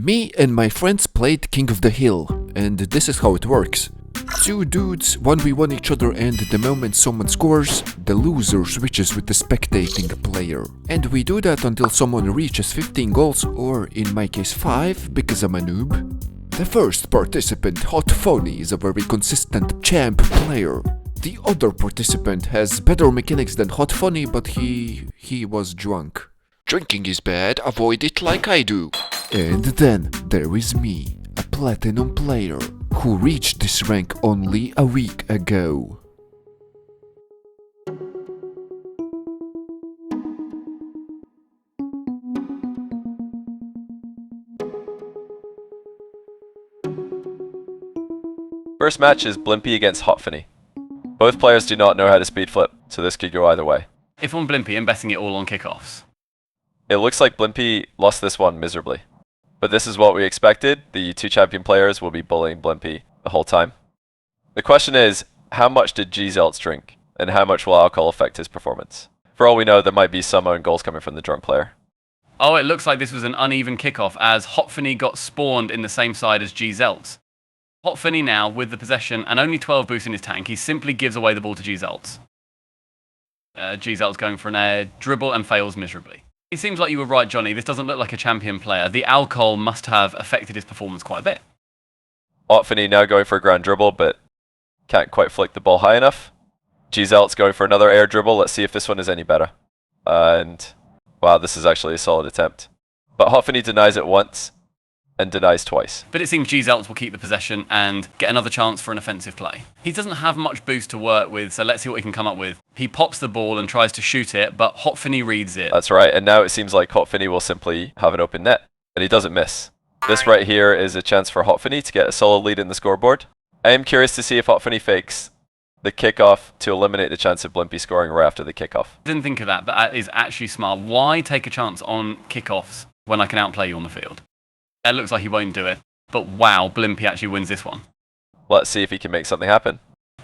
Me and my friends played King of the Hill, and this is how it works. Two dudes 1v1 each other, and the moment someone scores, the loser switches with the spectating player. And we do that until someone reaches 15 goals, or in my case 5, because I'm a noob. The first participant, Hot Phony, is a very consistent champ player. The other participant has better mechanics than Hot Phony, but he was drunk. Drinking is bad, avoid it like I do. And then there is me, a platinum player, who reached this rank only a week ago. First match is Blimpy against Hotfinny. Both players do not know how to speed flip, so this could go either way. If I'm Blimpy, I'm betting it all on kickoffs. It looks like Blimpy lost this one miserably. But this is what we expected. The two champion players will be bullying Blimpy the whole time. The question is, how much did Gzelts drink? And how much will alcohol affect his performance? For all we know, there might be some own goals coming from the drunk player. Oh, it looks like this was an uneven kickoff as Hotfinny got spawned in the same side as Gzelts. Hotfinny now, with the possession and only 12 boosts in his tank, he simply gives away the ball to Gzelts. Gzelts going for an air dribble and fails miserably. It seems like you were right, Johnny. This doesn't look like a champion player. The alcohol must have affected his performance quite a bit. Hotfinny now going for a grand dribble, but can't quite flick the ball high enough. Gzelts going for another air dribble. Let's see if this one is any better. And wow, this is actually a solid attempt. But Hotfinny denies it once and denies twice. But it seems Gzelts will keep the possession and get another chance for an offensive play. He doesn't have much boost to work with, so let's see what he can come up with. He pops the ball and tries to shoot it, but Hotfinny reads it. That's right, and now it seems like Hotfinny will simply have an open net, and he doesn't miss. This right here is a chance for Hotfinny to get a solid lead in the scoreboard. I am curious to see if Hotfinny fakes the kickoff to eliminate the chance of Blimpy scoring right after the kickoff. I didn't think of that, but that is actually smart. Why take a chance on kickoffs when I can outplay you on the field? It looks like he won't do it, but wow, Blimpy actually wins this one. Let's see if he can make something happen.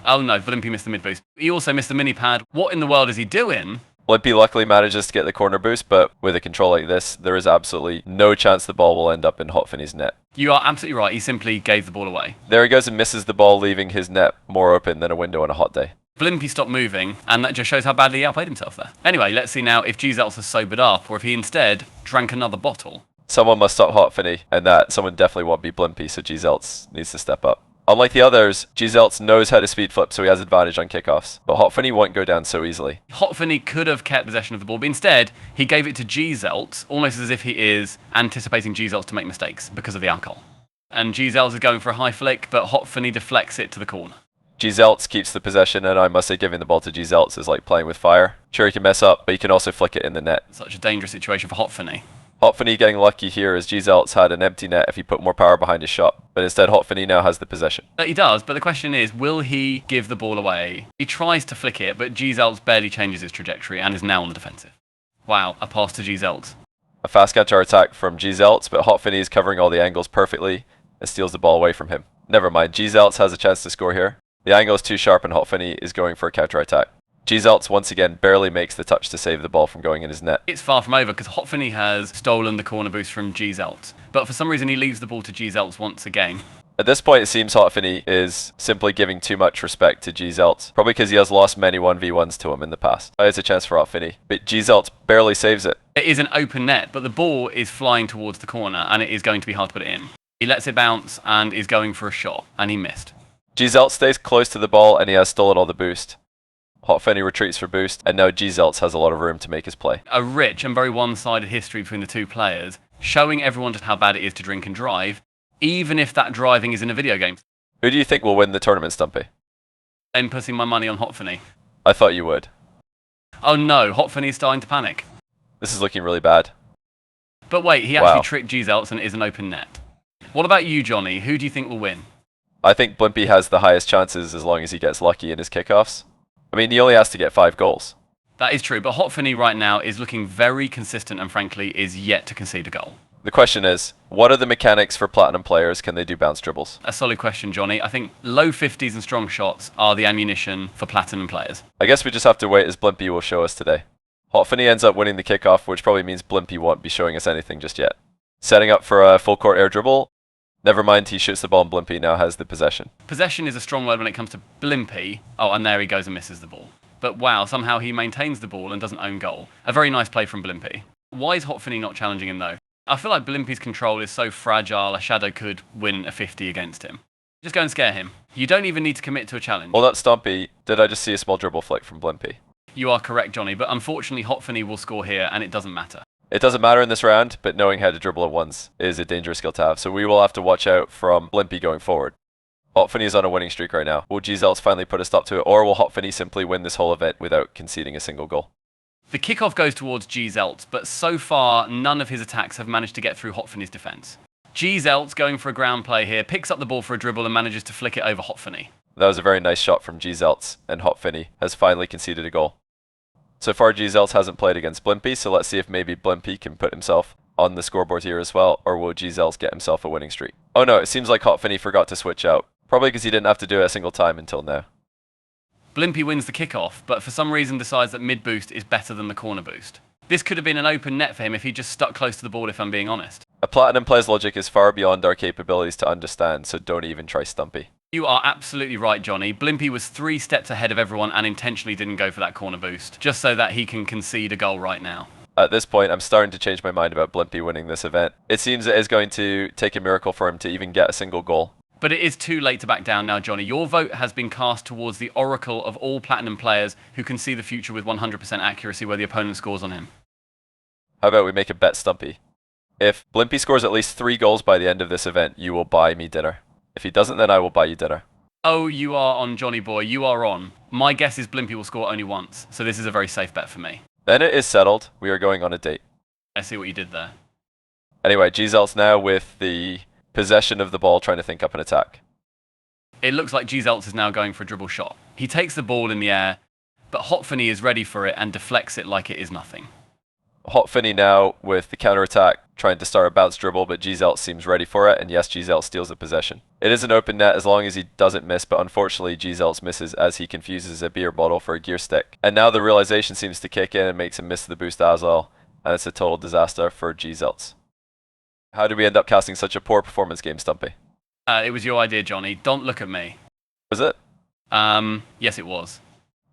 Oh no, Blimpy missed the mid boost. He also missed the mini pad. What in the world is he doing? Blimpy luckily manages to get the corner boost, but with a control like this, there is absolutely no chance the ball will end up in Hotfinny's net. You are absolutely right, he simply gave the ball away. There he goes and misses the ball, leaving his net more open than a window on a hot day. Blimpy stopped moving, and that just shows how badly he outplayed himself there. Anyway, let's see now if Gzelts has sobered up, or if he instead drank another bottle. Someone must stop Hotfinny, and that someone definitely won't be Blimpy, so Gzelts needs to step up. Unlike the others, Gzelts knows how to speed flip, so he has advantage on kickoffs, but Hotfinny won't go down so easily. Hotfinny could have kept possession of the ball, but instead, he gave it to Gzelts, almost as if he is anticipating Gzelts to make mistakes because of the alcohol. And Gzelts is going for a high flick, but Hotfinny deflects it to the corner. Gzelts keeps the possession, and I must say giving the ball to Gzelts is like playing with fire. Sure, he can mess up, but he can also flick it in the net. Such a dangerous situation for Hotfinny. Hotfinny getting lucky here as Gzelts had an empty net if he put more power behind his shot, but instead Hotfinny now has the possession. He does, but the question is, will he give the ball away? He tries to flick it, but Gzelts barely changes his trajectory and is now on the defensive. Wow, a pass to Gzelts. A fast counter attack from Gzelts, but Hotfinny is covering all the angles perfectly and steals the ball away from him. Never mind, Gzelts has a chance to score here. The angle is too sharp and Hotfinny is going for a counter attack. Gzelts once again barely makes the touch to save the ball from going in his net. It's far from over because Hotfinny has stolen the corner boost from Gzelts, but for some reason he leaves the ball to Gzelts once again. At this point it seems Hotfinny is simply giving too much respect to Gzelts, probably because he has lost many 1v1s to him in the past. It's a chance for Hotfinny, but Gzelts barely saves it. It is an open net, but the ball is flying towards the corner and it is going to be hard to put it in. He lets it bounce and is going for a shot, and he missed. Gzelts stays close to the ball and he has stolen all the boost. Hotfinny retreats for boost, and now Gzelts has a lot of room to make his play. A rich and very one-sided history between the two players, showing everyone just how bad it is to drink and drive, even if that driving is in a video game. Who do you think will win the tournament, Stumpy? I'm putting my money on Hotfinny. I thought you would. Oh no, Hotfinny's starting to panic. This is looking really bad. But wait, he actually tricked Gzelts and it is an open net. What about you, Johnny? Who do you think will win? I think Blimpy has the highest chances as long as he gets lucky in his kickoffs. I mean, he only has to get 5 goals. That is true, but Hotfinny right now is looking very consistent and frankly is yet to concede a goal. The question is, what are the mechanics for platinum players? Can they do bounce dribbles? A solid question, Johnny. I think low 50s and strong shots are the ammunition for platinum players. I guess we just have to wait as Blimpy will show us today. Hotfinny ends up winning the kickoff, which probably means Blimpy won't be showing us anything just yet. Setting up for a full court air dribble. Never mind, he shoots the ball and Blimpy now has the possession. Possession is a strong word when it comes to Blimpy. Oh, and there he goes and misses the ball. But wow, somehow he maintains the ball and doesn't own goal. A very nice play from Blimpy. Why is Hotfinny not challenging him though? I feel like Blimpy's control is so fragile, a shadow could win a 50 against him. Just go and scare him. You don't even need to commit to a challenge. Well, that's Stumpy. Did I just see a small dribble flick from Blimpy? You are correct, Johnny, but unfortunately Hotfinny will score here and it doesn't matter. It doesn't matter in this round, but knowing how to dribble at once is a dangerous skill to have, so we will have to watch out from Blimpy going forward. Hotfinny is on a winning streak right now. Will GZelts finally put a stop to it, or will Hotfinny simply win this whole event without conceding a single goal? The kickoff goes towards GZelts, but so far none of his attacks have managed to get through Hotfinny's defense. GZelts, going for a ground play here, picks up the ball for a dribble and manages to flick it over Hotfinny. That was a very nice shot from GZelts, and Hotfinny has finally conceded a goal. So far, GZelts hasn't played against Blimpy, so let's see if maybe Blimpy can put himself on the scoreboard here as well, or will GZelts get himself a winning streak? Oh no, it seems like Hotfinny forgot to switch out. Probably because he didn't have to do it a single time until now. Blimpy wins the kickoff, but for some reason decides that mid boost is better than the corner boost. This could have been an open net for him if he just stuck close to the ball, if I'm being honest. A Platinum player's logic is far beyond our capabilities to understand, so don't even try Stumpy. You are absolutely right, Johnny. Blimpy was 3 steps ahead of everyone and intentionally didn't go for that corner boost, just so that he can concede a goal right now. At this point, I'm starting to change my mind about Blimpy winning this event. It seems it is going to take a miracle for him to even get a single goal. But it is too late to back down now, Johnny. Your vote has been cast towards the oracle of all Platinum players who can see the future with 100% accuracy where the opponent scores on him. How about we make a bet, Stumpy? If Blimpy scores at least 3 goals by the end of this event, you will buy me dinner. If he doesn't, then I will buy you dinner. Oh, you are on, Johnnyboy. You are on. My guess is Blimpy will score only once, so this is a very safe bet for me. Then it is settled. We are going on a date. I see what you did there. Anyway, GZelts now with the possession of the ball trying to think up an attack. It looks like GZelts is now going for a dribble shot. He takes the ball in the air, but Hotfinny is ready for it and deflects it like it is nothing. Hotfinny now with the counter-attack trying to start a bounce dribble, but GZelts seems ready for it, and yes, GZelts steals the possession. It is an open net as long as he doesn't miss, but unfortunately GZelts misses as he confuses a beer bottle for a gear stick. And now the realization seems to kick in and makes him miss the boost as well, and it's a total disaster for GZelts. How did we end up casting such a poor performance game, Stumpy? It was your idea, Johnny. Don't look at me. Was it? Yes it was.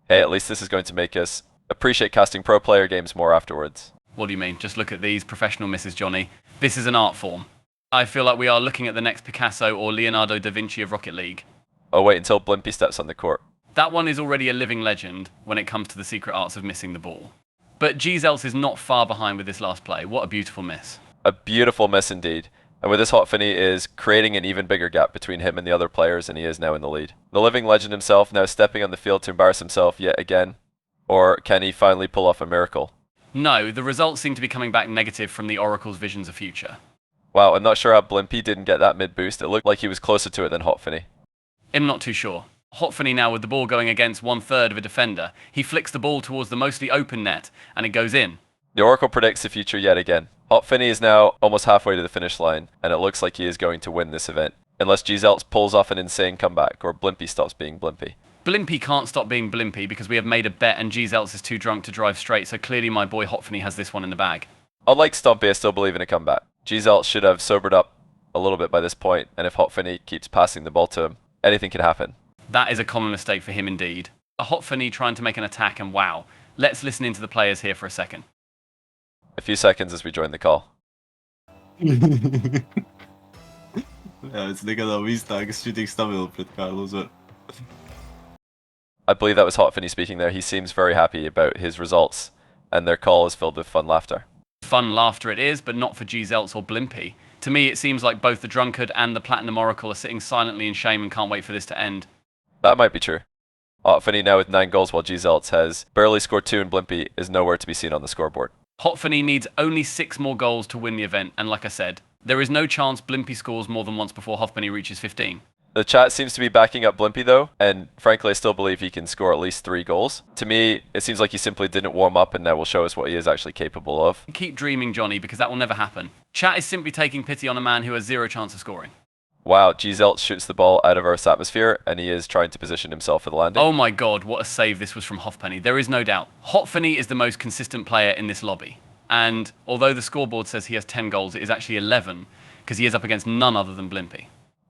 Hey, at least this is going to make us appreciate casting pro player games more afterwards. What do you mean? Just look at these professional misses, Johnny. This is an art form. I feel like we are looking at the next Picasso or Leonardo da Vinci of Rocket League. Oh wait, until Blimpy steps on the court. That one is already a living legend when it comes to the secret arts of missing the ball. But GZelts is not far behind with this last play. What a beautiful miss. A beautiful miss indeed. And with this, Hotfinny is creating an even bigger gap between him and the other players, and he is now in the lead. The living legend himself now stepping on the field to embarrass himself yet again. Or can he finally pull off a miracle? No, the results seem to be coming back negative from the Oracle's visions of future. Wow, I'm not sure how Blimpy didn't get that mid boost. It looked like he was closer to it than Hotfinny. I'm not too sure. Hotfinny now with the ball going against 1/3 of a defender. He flicks the ball towards the mostly open net, and it goes in. The Oracle predicts the future yet again. Hotfinny is now almost halfway to the finish line, and it looks like he is going to win this event. Unless GZelts pulls off an insane comeback, or Blimpy stops being Blimpy. Blimpy can't stop being Blimpy because we have made a bet and GZelts is too drunk to drive straight, so clearly my boy Hotfinny has this one in the bag. Unlike Stumpy, I still believe in a comeback. GZelts should have sobered up a little bit by this point, and if Hotfinny keeps passing the ball to him, anything can happen. That is a common mistake for him indeed. A Hotfinny trying to make an attack, and wow. Let's listen into the players here for a second. A few seconds as we join the call. Ja, it's nigga da vista shooting stamil pred Carlos. I believe that was Hotfinny speaking there. He seems very happy about his results, and their call is filled with fun laughter. Fun laughter it is, but not for GZelts or Blimpy. To me, it seems like both the Drunkard and the Platinum Oracle are sitting silently in shame and can't wait for this to end. That might be true. Hotfinny now with 9 goals while GZelts has barely scored 2 and Blimpy is nowhere to be seen on the scoreboard. Hotfinny needs only 6 more goals to win the event, and like I said, there is no chance Blimpy scores more than once before Hotfinny reaches 15. The chat seems to be backing up Blimpy though, and frankly I still believe he can score at least 3 goals. To me, it seems like he simply didn't warm up and now will show us what he is actually capable of. Keep dreaming, Johnny, because that will never happen. Chat is simply taking pity on a man who has 0 chance of scoring. Wow, GZelts shoots the ball out of Earth's atmosphere, and he is trying to position himself for the landing. Oh my god, what a save this was from Hotfinny. There is no doubt. Hotfinny is the most consistent player in this lobby. And although the scoreboard says he has 10 goals, it is actually 11, because he is up against none other than Blimpy.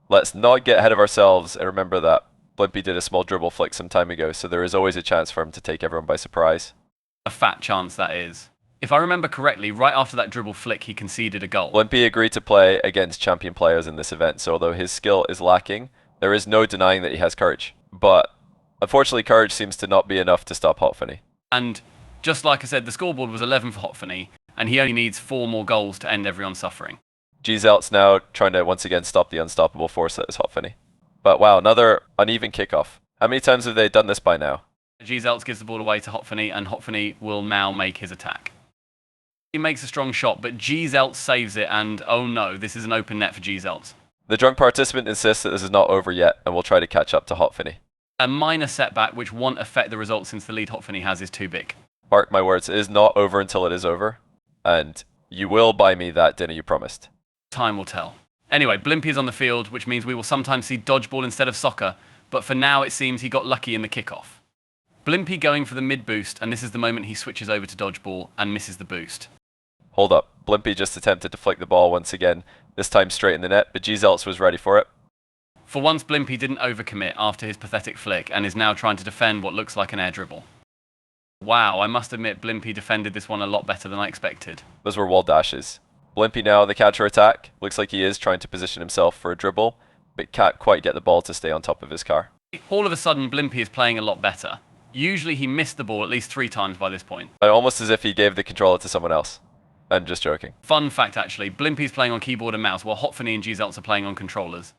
Let's not get ahead of ourselves and remember that Blimpy did a small dribble flick some time ago, so there is always a chance for him to take everyone by surprise. A fat chance, that is. If I remember correctly, right after that dribble flick, he conceded a goal. Blimpy agreed to play against champion players in this event, so although his skill is lacking, there is no denying that he has courage. But unfortunately, courage seems to not be enough to stop Hotfunny. And just like I said, the scoreboard was 11 for Hotfunny, and he only needs 4 more goals to end everyone's suffering. Gzelt's now trying to once again stop the unstoppable force that is Hotfunny. But wow, another uneven kickoff. How many times have they done this by now? Gzelts gives the ball away to Hotfunny, and Hotfunny will now make his attack. He makes a strong shot, but Gzelts saves it, and oh no, this is an open net for Gzelts. The drunk participant insists that this is not over yet, and will try to catch up to Hotfunny. A minor setback which won't affect the result since the lead Hotfunny has is too big. Mark my words, it is not over until it is over, and you will buy me that dinner you promised. Time will tell. Anyway, Blimpy is on the field, which means we will sometimes see dodgeball instead of soccer, but for now it seems he got lucky in the kickoff. Blimpy going for the mid boost, and this is the moment he switches over to dodgeball and misses the boost. Hold up, Blimpy just attempted to flick the ball once again, this time straight in the net, but Gzelts was ready for it. For once, Blimpy didn't overcommit after his pathetic flick and is now trying to defend what looks like an air dribble. Wow, I must admit Blimpy defended this one a lot better than I expected. Those were wall dashes. Blimpy now on the counter-attack. Looks like he is trying to position himself for a dribble, but can't quite get the ball to stay on top of his car. All of a sudden, Blimpy is playing a lot better. Usually he missed the ball at least 3 times by this point. Almost as if he gave the controller to someone else. I'm just joking. Fun fact actually, Blimpy's playing on keyboard and mouse while Hotfunny and Gzelts are playing on controllers.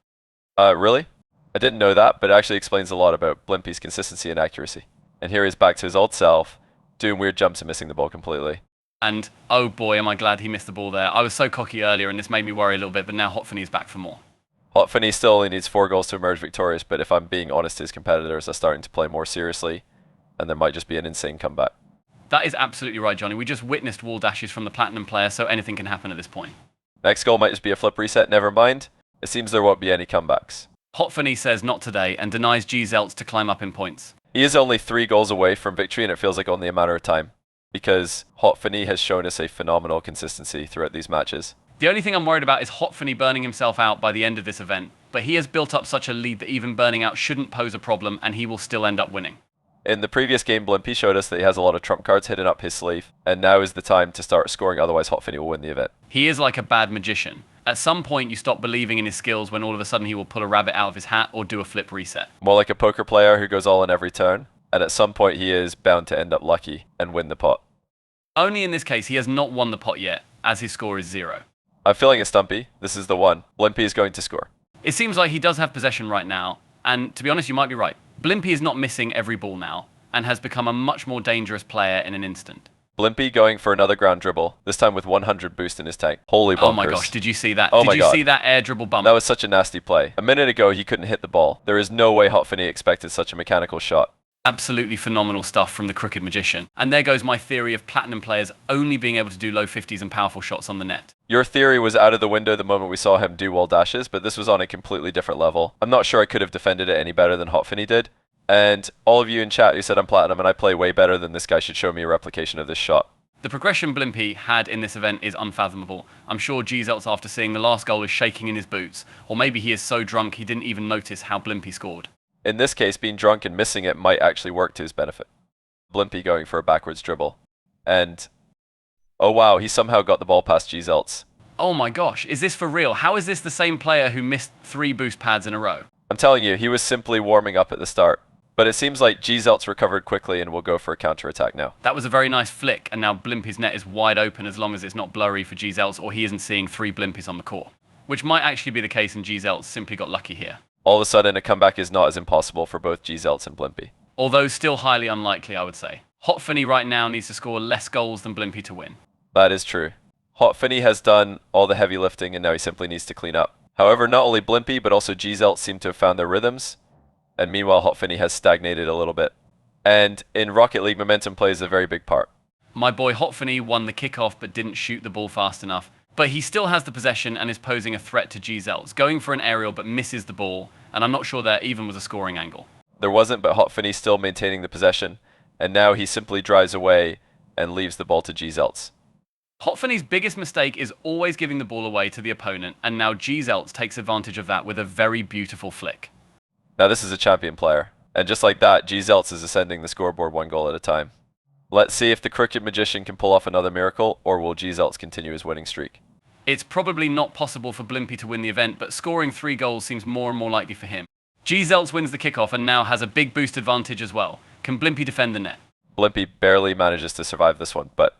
Really? I didn't know that, but it actually explains a lot about Blimpy's consistency and accuracy. And here he's back to his old self, doing weird jumps and missing the ball completely. And oh boy, am I glad he missed the ball there. I was so cocky earlier and this made me worry a little bit, but now Hotfunny is back for more. Hotfunny still only needs 4 goals to emerge victorious, but if I'm being honest, his competitors are starting to play more seriously, and there might just be an insane comeback. That is absolutely right, Johnny. We just witnessed wall dashes from the Platinum player, so anything can happen at this point. Next goal might just be a flip reset, never mind. It seems there won't be any comebacks. Hotfunny says not today and denies Gzelts to climb up in points. He is only 3 goals away from victory, and it feels like only a matter of time, because Hotfunny has shown us a phenomenal consistency throughout these matches. The only thing I'm worried about is Hotfunny burning himself out by the end of this event, but he has built up such a lead that even burning out shouldn't pose a problem, and he will still end up winning. In the previous game, Blimpy showed us that he has a lot of trump cards hidden up his sleeve, and now is the time to start scoring, otherwise Hotfunny will win the event. He is like a bad magician. At some point, you stop believing in his skills when all of a sudden he will pull a rabbit out of his hat or do a flip reset. More like a poker player who goes all in every turn, and at some point he is bound to end up lucky and win the pot. Only in this case, he has not won the pot yet, as his score is 0. I'm feeling it, Stumpy. This is the one. Blimpy is going to score. It seems like he does have possession right now, and to be honest, you might be right. Blimpy is not missing every ball now, and has become a much more dangerous player in an instant. Blimpy going for another ground dribble, this time with 100 boost in his tank. Holy bumpers. Oh my gosh, did you see that? Oh my did you God. see that air dribble bump? That was such a nasty play. A minute ago he couldn't hit the ball. There is no way Hotfunny expected such a mechanical shot. Absolutely phenomenal stuff from the Crooked Magician. And there goes my theory of Platinum players only being able to do low 50s and powerful shots on the net. Your theory was out of the window the moment we saw him do wall dashes, but this was on a completely different level. I'm not sure I could have defended it any better than Hotfunny did. And all of you in chat who said I'm Platinum and I play way better than this guy should show me a replication of this shot. The progression Blimpy had in this event is unfathomable. I'm sure Gzelts, after seeing the last goal, is shaking in his boots. Or maybe he is so drunk he didn't even notice how Blimpy scored. In this case, being drunk and missing it might actually work to his benefit. Blimpy going for a backwards dribble. And oh wow, he somehow got the ball past Gzelts. Oh my gosh, is this for real? How is this the same player who missed 3 boost pads in a row? I'm telling you, he was simply warming up at the start. But it seems like Gzelts recovered quickly and will go for a counter-attack now. That was a very nice flick, and now Blimpy's net is wide open as long as it's not blurry for Gzelts or he isn't seeing 3 Blimpies on the court. Which might actually be the case, and Gzelts simply got lucky here. All of a sudden, a comeback is not as impossible for both Gzelts and Blimpy. Although still highly unlikely, I would say. Hotfunny right now needs to score less goals than Blimpy to win. That is true. Hotfunny has done all the heavy lifting and now he simply needs to clean up. However, not only Blimpy but also Gzelts seem to have found their rhythms. And meanwhile, Hotfunny has stagnated a little bit. And in Rocket League, momentum plays a very big part. My boy Hotfunny won the kickoff but didn't shoot the ball fast enough. But he still has the possession and is posing a threat to Gzelts, going for an aerial but misses the ball, and I'm not sure there even was a scoring angle. There wasn't, but Hotfunny still maintaining the possession, and now he simply drives away and leaves the ball to Gzelts. Hotfunny's biggest mistake is always giving the ball away to the opponent, and now Gzelts takes advantage of that with a very beautiful flick. Now this is a champion player, and just like that, Gzelts is ascending the scoreboard 1 goal at a time. Let's see if the Crooked Magician can pull off another miracle, or will Gzelts continue his winning streak? It's probably not possible for Blimpy to win the event, but scoring 3 goals seems more and more likely for him. Gzelts wins the kickoff and now has a big boost advantage as well. Can Blimpy defend the net? Blimpy barely manages to survive this one, but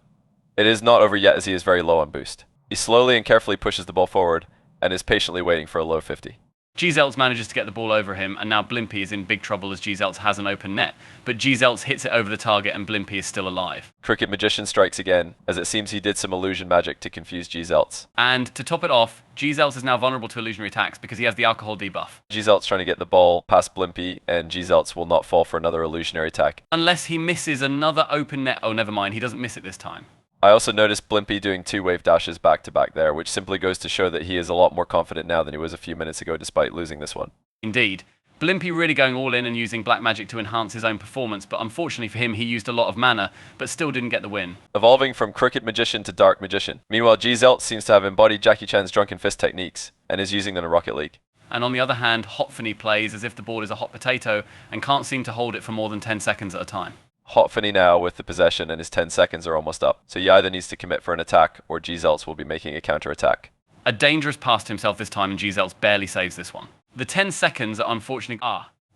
it is not over yet as he is very low on boost. He slowly and carefully pushes the ball forward and is patiently waiting for a low 50. Gzelts manages to get the ball over him, and now Blimpy is in big trouble as Gzelts has an open net, but Gzelts hits it over the target and Blimpy is still alive. Crooked Magician strikes again, as it seems he did some illusion magic to confuse Gzelts. And to top it off, Gzelts is now vulnerable to illusionary attacks because he has the alcohol debuff. Gzelts trying to get the ball past Blimpy, and Gzelts will not fall for another illusionary attack. Unless he misses another open net. Oh, never mind, he doesn't miss it this time. I also noticed Blimpy doing 2 wave dashes back to back there, which simply goes to show that he is a lot more confident now than he was a few minutes ago despite losing this one. Indeed. Blimpy really going all in and using black magic to enhance his own performance, but unfortunately for him, he used a lot of mana, but still didn't get the win. Evolving from Crooked Magician to Dark Magician. Meanwhile, Gzelts seems to have embodied Jackie Chan's Drunken Fist techniques, and is using them in Rocket League. And on the other hand, Hotfunny plays as if the ball is a hot potato, and can't seem to hold it for more than 10 seconds at a time. Hotfunny now with the possession, and his 10 seconds are almost up, so he either needs to commit for an attack, or Gzelts will be making a counter-attack. A dangerous pass to himself this time, and Gzelts barely saves this one. The 10 seconds are unfortunately...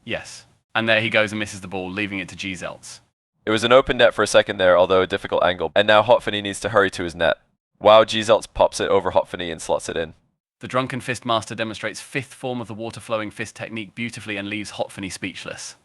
yes. And there he goes and misses the ball, leaving it to Gzelts. It was an open net for a second there, although a difficult angle, and now Hotfunny needs to hurry to his net. Wow, Gzelts pops it over Hotfunny and slots it in. The Drunken Fist Master demonstrates 5th form of the water-flowing fist technique beautifully and leaves Hotfunny speechless.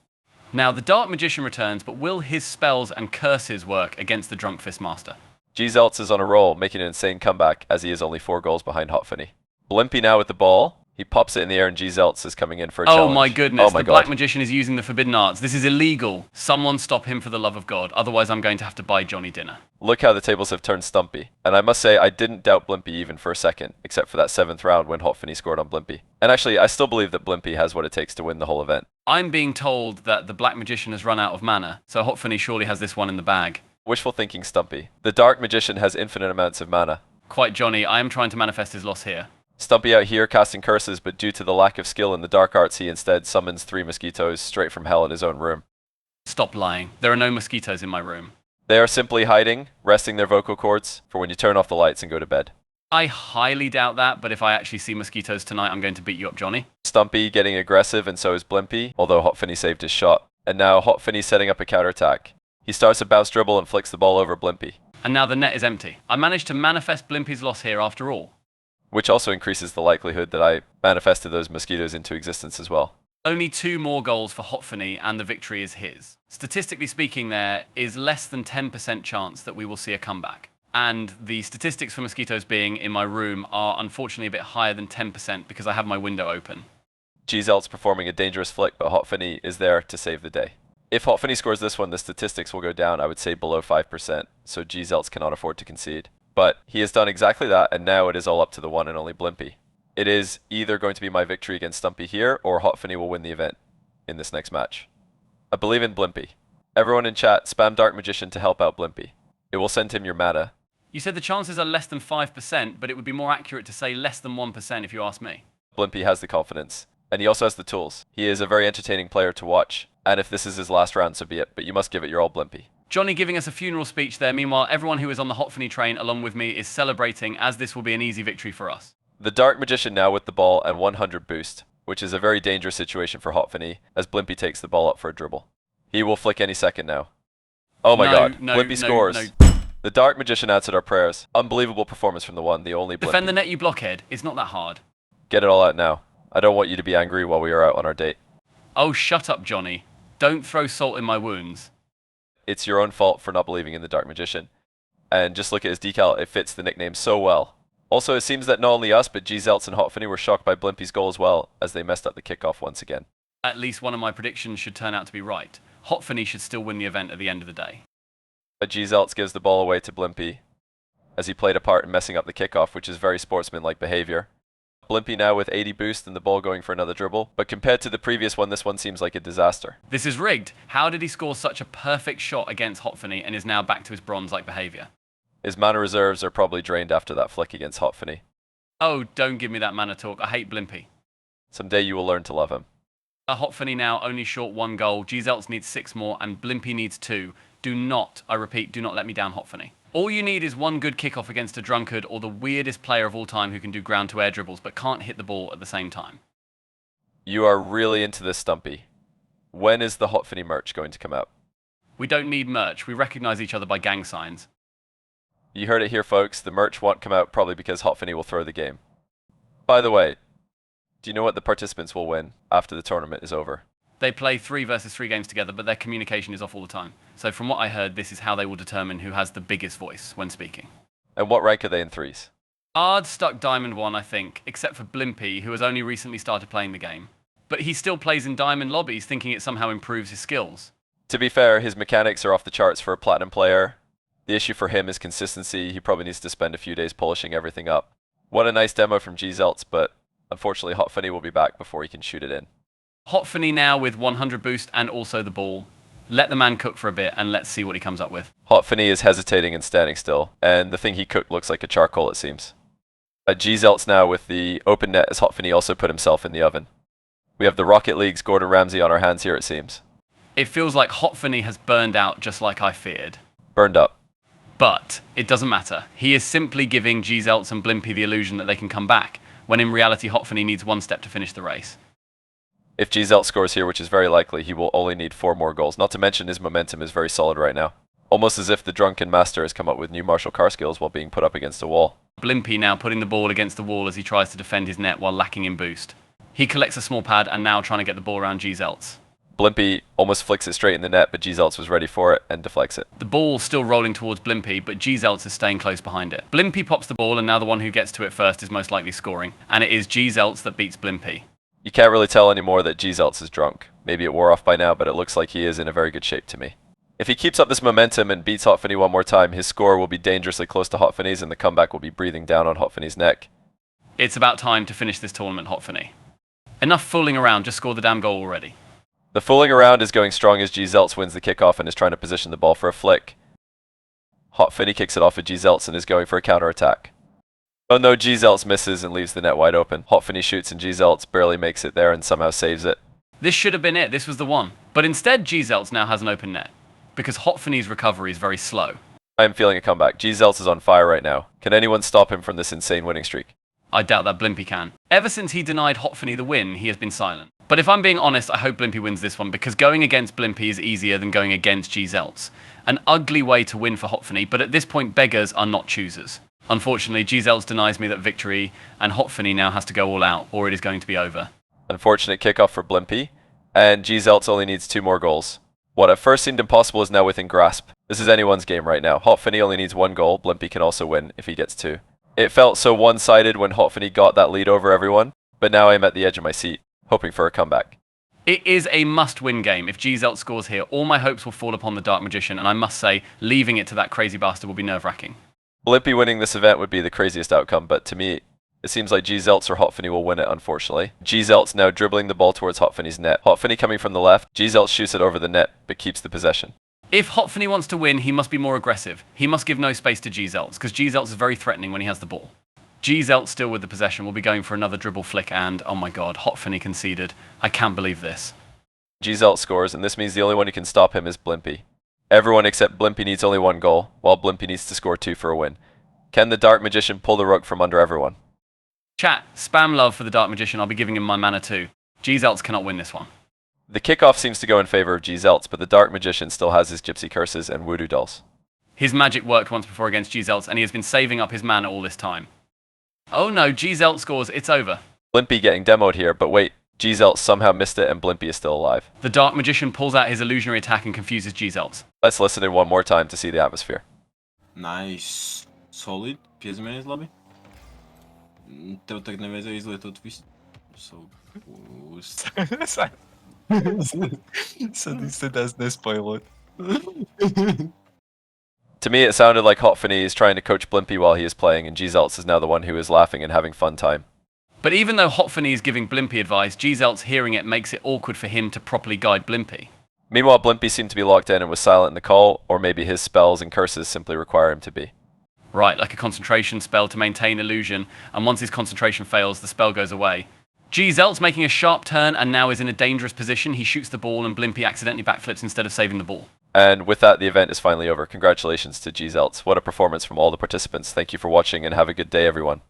Now, the Dark Magician returns, but will his spells and curses work against the Drunk Fist Master? Gzelts is on a roll, making an insane comeback, as he is only 4 goals behind Hotfunny. Blimpy now with the ball. He pops it in the air and Gzelts is coming in for a challenge. Oh my goodness, Oh my the God. Black Magician is using the Forbidden Arts. This is illegal. Someone stop him for the love of God, otherwise I'm going to have to buy Johnny dinner. Look how the tables have turned Stumpy. And I must say, I didn't doubt Blimpy even for a second, except for that 7th round when Hotfunny scored on Blimpy. And actually, I still believe that Blimpy has what it takes to win the whole event. I'm being told that the Black Magician has run out of mana, so Hotfunny surely has this one in the bag. Wishful thinking, Stumpy. The Dark Magician has infinite amounts of mana. Quite Johnny, I am trying to manifest his loss here. Stumpy out here casting curses, but due to the lack of skill in the dark arts, he instead summons 3 mosquitoes straight from hell in his own room. Stop lying. There are no mosquitoes in my room. They are simply hiding, resting their vocal cords for when you turn off the lights and go to bed. I highly doubt that, but if I actually see mosquitoes tonight, I'm going to beat you up, Johnny. Stumpy getting aggressive, and so is Blimpy, although Hotfunny saved his shot. And now Hotfunny setting up a counterattack. He starts a bounce dribble and flicks the ball over Blimpy, And now the net is empty. I managed to manifest Blimpy's loss here after all. which also increases the likelihood that I manifested those mosquitoes into existence as well. Only 2 more goals for Hotfunny and the victory is his. Statistically speaking, there is less than 10% chance that we will see a comeback. And the statistics for mosquitoes being in my room are unfortunately a bit higher than 10% because I have my window open. Gzelts performing a dangerous flick, but Hotfunny is there to save the day. If Hotfunny scores this one, the statistics will go down, I would say below 5%, so Gzelts cannot afford to concede. But he has done exactly that, and now it is all up to the one and only Blimpy. It is either going to be my victory against Stumpy here, or Hotfunny will win the event in this next match. I believe in Blimpy. Everyone in chat, spam Dark Magician to help out Blimpy. It will send him your mana. You said the chances are less than 5%, but it would be more accurate to say less than 1% if you ask me. Blimpy has the confidence, and he also has the tools. He is a very entertaining player to watch, and if this is his last round, so be it, but you must give it your all, Blimpy. Johnny giving us a funeral speech there. Meanwhile, everyone who is on the Hotfunny train along with me is celebrating, as this will be an easy victory for us. The Dark Magician now with the ball and 100 boost, which is a very dangerous situation for Hotfunny, as Blimpy takes the ball up for a dribble. He will flick any second now. Oh my God, Blimpy scores. The Dark Magician answered our prayers. Unbelievable performance from the one, the only Blimpy. Defend the net, you blockhead. It's not that hard. Get it all out now. I don't want you to be angry while we are out on our date. Oh, shut up, Johnny. Don't throw salt in my wounds. It's your own fault for not believing in the Dark Magician. And just look at his decal, it fits the nickname so well. Also, it seems that not only us, but Gzelts and Hotfunny were shocked by Blimpy's goal as well, as they messed up the kickoff once again. At least one of my predictions should turn out to be right. Hotfunny should still win the event at the end of the day. Gzelts gives the ball away to Blimpy, as he played a part in messing up the kickoff, which is very sportsmanlike behavior. Blimpy now with 80 boost and the ball going for another dribble, but compared to the previous one, this one seems like a disaster. This is rigged. How did he score such a perfect shot against Hotfunny and is now back to his bronze-like behavior? His mana reserves are probably drained after that flick against Hotfinny. Oh, don't give me that mana talk. I hate Blimpy. Someday you will learn to love him. Hotfinny now only short 1 goal. Gzelts needs 6 more, and Blimpy needs 2. Do not, I repeat, do not let me down, Hotfinny. All you need is 1 good kickoff against a drunkard or the weirdest player of all time who can do ground-to-air dribbles but can't hit the ball at the same time. You are really into this, Stumpy. When is the Hotfinny merch going to come out? We don't need merch. We recognize each other by gang signs. You heard it here, folks. The merch won't come out probably because Hotfinny will throw the game. By the way, do you know what the participants will win after the tournament is over? They play 3 versus 3 games together, but their communication is off all the time. So from what I heard, this is how they will determine who has the biggest voice when speaking. And what rank are they in threes? Ard stuck Diamond 1, I think, except for Blimpy, who has only recently started playing the game. But he still plays in Diamond lobbies, thinking it somehow improves his skills. To be fair, his mechanics are off the charts for a Platinum player. The issue for him is consistency. He probably needs to spend a few days polishing everything up. What a nice demo from Gzelts, but unfortunately Hotfinny will be back before he can shoot it in. Hotfinny now with 100 boost and also the ball. Let the man cook for a bit and let's see what he comes up with. Hotfinny is hesitating and standing still, and the thing he cooked looks like a charcoal, it seems. Gzelts now with the open net as Hotfinny also put himself in the oven. We have the Rocket League's Gordon Ramsay on our hands here, it seems. It feels like Hotfinny has burned out just like I feared. Burned up. But it doesn't matter. He is simply giving Gzelts and Blimpy the illusion that they can come back, when in reality Hotfinny needs 1 step to finish the race. If Gzelts scores here, which is very likely, he will only need 4 more goals. Not to mention his momentum is very solid right now. Almost as if the drunken master has come up with new martial car skills while being put up against a wall. Blimpy now putting the ball against the wall as he tries to defend his net while lacking in boost. He collects a small pad and now trying to get the ball around Gzelts. Blimpy almost flicks it straight in the net, but Gzelts was ready for it and deflects it. The ball still rolling towards Blimpy, but Gzelts is staying close behind it. Blimpy pops the ball and now the one who gets to it first is most likely scoring. And it is Gzelts that beats Blimpy. You can't really tell anymore that Gzelts is drunk. Maybe it wore off by now, but it looks like he is in a very good shape to me. If he keeps up this momentum and beats Hotfinny one more time, his score will be dangerously close to Hotfinny's and the comeback will be breathing down on Hotfinny's neck. It's about time to finish this tournament, Hotfinny. Enough fooling around, just score the damn goal already. The fooling around is going strong as Gzelts wins the kickoff and is trying to position the ball for a flick. Hotfinny kicks it off at Gzelts and is going for a counter-attack. Oh no, Gzelts misses and leaves the net wide open. Hotfinny shoots and Gzelts barely makes it there and somehow saves it. This should have been it, this was the one. But instead Gzelts now has an open net, because Hotfinny's recovery is very slow. I am feeling a comeback. Gzelts is on fire right now. Can anyone stop him from this insane winning streak? I doubt that Blimpy can. Ever since he denied Hotfinny the win, he has been silent. But if I'm being honest, I hope Blimpy wins this one, because going against Blimpy is easier than going against Gzelts. An ugly way to win for Hotfinny, but at this point beggars are not choosers. Unfortunately, Gzelts denies me that victory, and Hotfinny now has to go all out, or it is going to be over. Unfortunate kickoff for Blimpy, and Gzelts only needs 2 more goals. What at first seemed impossible is now within grasp. This is anyone's game right now. Hotfinny only needs 1 goal, Blimpy can also win if he gets 2. It felt so one-sided when Hotfinny got that lead over everyone, but now I'm at the edge of my seat, hoping for a comeback. It is a must-win game. If Gzelts scores here, all my hopes will fall upon the Dark Magician, and I must say, leaving it to that crazy bastard will be nerve-wracking. Blimpy winning this event would be the craziest outcome, but to me, it seems like Gzelts or Hotfinny will win it, unfortunately. Gzelts now dribbling the ball towards Hotfinny's net. Hotfinny coming from the left, Gzelts shoots it over the net, but keeps the possession. If Hotfinny wants to win, he must be more aggressive. He must give no space to Gzelts, because Gzelts is very threatening when he has the ball. Gzelts still with the possession will be going for another dribble flick and, oh my god, Hotfinny conceded. I can't believe this. Gzelts scores, and this means the only one who can stop him is Blimpy. Everyone except Blimpy needs only 1 goal, while Blimpy needs to score 2 for a win. Can the Dark Magician pull the rug from under everyone? Chat, spam love for the Dark Magician, I'll be giving him my mana too. Gzelts cannot win this one. The kickoff seems to go in favor of Gzelts, but the Dark Magician still has his Gypsy Curses and Voodoo Dolls. His magic worked once before against Gzelts, and he has been saving up his mana all this time. Oh no, Gzelts scores, it's over. Blimpy getting demoed here, but wait, Gzelts somehow missed it and Blimpy is still alive. The Dark Magician pulls out his illusionary attack and confuses Gzelts. Let's listen in one more time to see the atmosphere. Nice. Solid. 5 minutes lobby. To tak nawiązuje i złe to twist. So boost. So this does no spoil it. To me, it sounded like Hotfinny is trying to coach Blimpy while he is playing, and Gzelts is now the one who is laughing and having fun time. But even though Hotfinny is giving Blimpy advice, Gzelts hearing it makes it awkward for him to properly guide Blimpy. Meanwhile, Blimpy seemed to be locked in and was silent in the call, or maybe his spells and curses simply require him to be. Right, like a concentration spell to maintain illusion, and once his concentration fails, the spell goes away. G-Zelt's making a sharp turn and now is in a dangerous position. He shoots the ball and Blimpy accidentally backflips instead of saving the ball. And with that, the event is finally over. Congratulations to G-Zelts. What a performance from all the participants. Thank you for watching and have a good day, everyone.